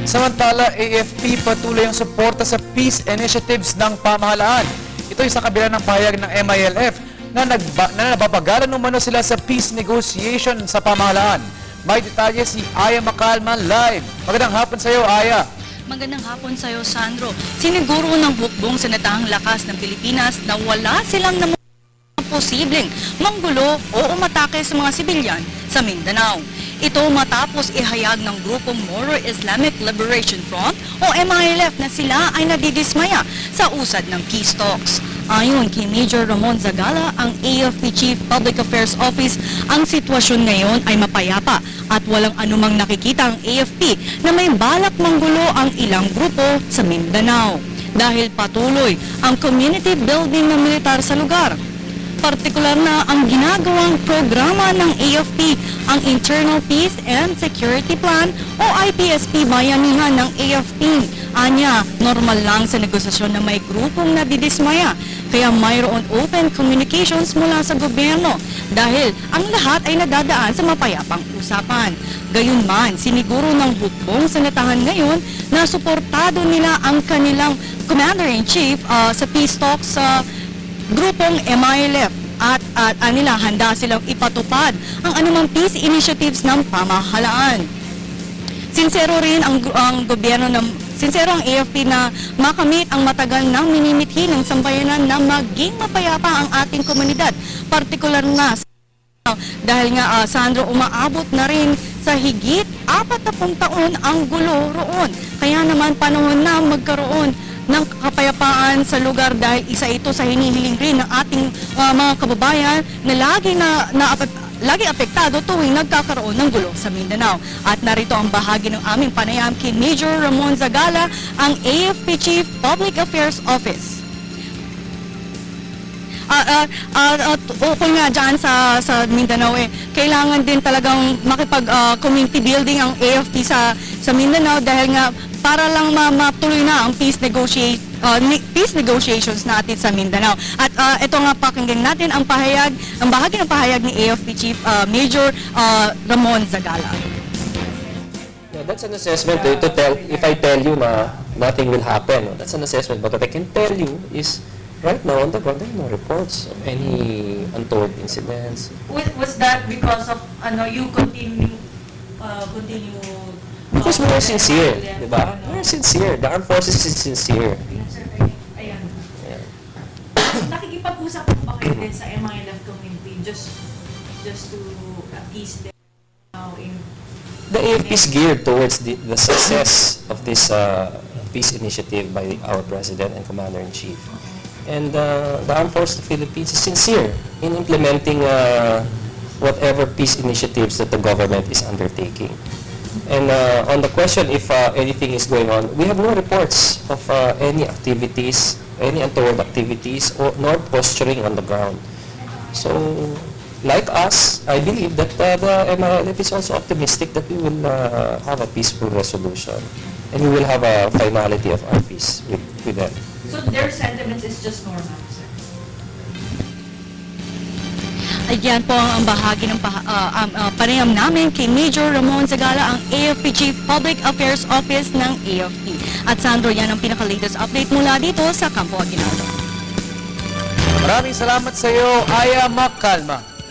Samantala, AFP patuloy ang suporta sa peace initiatives ng pamahalaan. Ito ay sa kabila ng pahayag ng MILF na nababagalan umano sila sa peace negotiation sa pamahalaan. May detalye si Aya Macalma live. Magandang hapon sa iyo, Aya. Magandang hapon sa iyo, Sandro. Siniguro ng hukbong Sandatahang Lakas ng Pilipinas na wala silang posibleng manggulo o umatake sa mga sibilyan sa Mindanao. Ito matapos ihayag ng grupong Moro Islamic Liberation Front o MILF na sila ay nadidismaya sa usad ng peace talks. Ayon kay Major Ramon Zagala, ang AFP Chief Public Affairs Office, ang sitwasyon ngayon ay mapayapa at walang anumang nakikita ang AFP na may balak manggulo ang ilang grupo sa Mindanao dahil patuloy ang community building ng militar sa lugar. Partikular na ang ginagawang programa ng AFP, ang Internal Peace and Security Plan o IPSP bayanihan ng AFP. Anya, normal lang sa negosasyon na may grupong nadidismaya, kaya mayroon open communications mula sa gobyerno dahil ang lahat ay nadadaan sa mapayapang usapan. Gayunman, siniguro ng hukbong sanatahan ngayon na suportado nila ang kanilang Commander-in-Chief sa peace talks sa grupong MILF at nila handa silang ipatupad ang anumang peace initiatives ng pamahalaan. Sinsero rin ang gobyerno sinsero ang AFP na makamit ang matagal nang minimithi ng sambayanan na maging mapayapa ang ating komunidad, partikular na dahil nga Sandro, umaabot na rin sa higit 40 taon ang gulo roon. Kaya naman panahon na magkaroon ng kapayapaan sa lugar dahil isa ito sa hinihiling rin ng ating mga kababayan na lagi apektado tuwing nagkakaroon ng gulo sa Mindanao. At narito ang bahagi ng aming panayam kay Major Ramon Zagala, ang AFP Chief Public Affairs Office. Ukol nga dyan sa Mindanao kailangan din talagang makipag-community building ang AFP sa Mindanao dahil nga para lang matuloy na ang peace negotiations natin sa Mindanao. At ito nga pakinggan natin ang bahagi ng pahayag ni AFP Chief Major Ramon Zagala. Yeah, that's an assessment to tell. If I tell you na nothing will happen, that's an assessment. But what I can tell you is right now on the ground there are no reports of any untoward incidents. Was that because of you continue Because we're sincere, di ba? We're sincere. The armed forces is sincere. Ayan. Yeah. Nakikipag-usap po ba kayo din sa MILF community just to appease them now in The AFP is geared towards the success of this peace initiative by our President and Commander-in-Chief. And the Armed Forces of the Philippines is sincere in implementing whatever peace initiatives that the government is undertaking. And on the question if anything is going on, we have no reports of any activities, any untoward activities, nor posturing on the ground. So, like us, I believe that the MILF is also optimistic that we will have a peaceful resolution and we will have a finality of our peace with them. So their sentiments is just normal, sir? Ayan po ang bahagi ng panayam namin kay Major Ramon Zagala, ang AFP Chief Public Affairs Office ng AFP. At Sandro, yan ang pinaka-latest update mula dito sa Campo Aguinaldo. Maraming salamat sa iyo, Aya Macalma.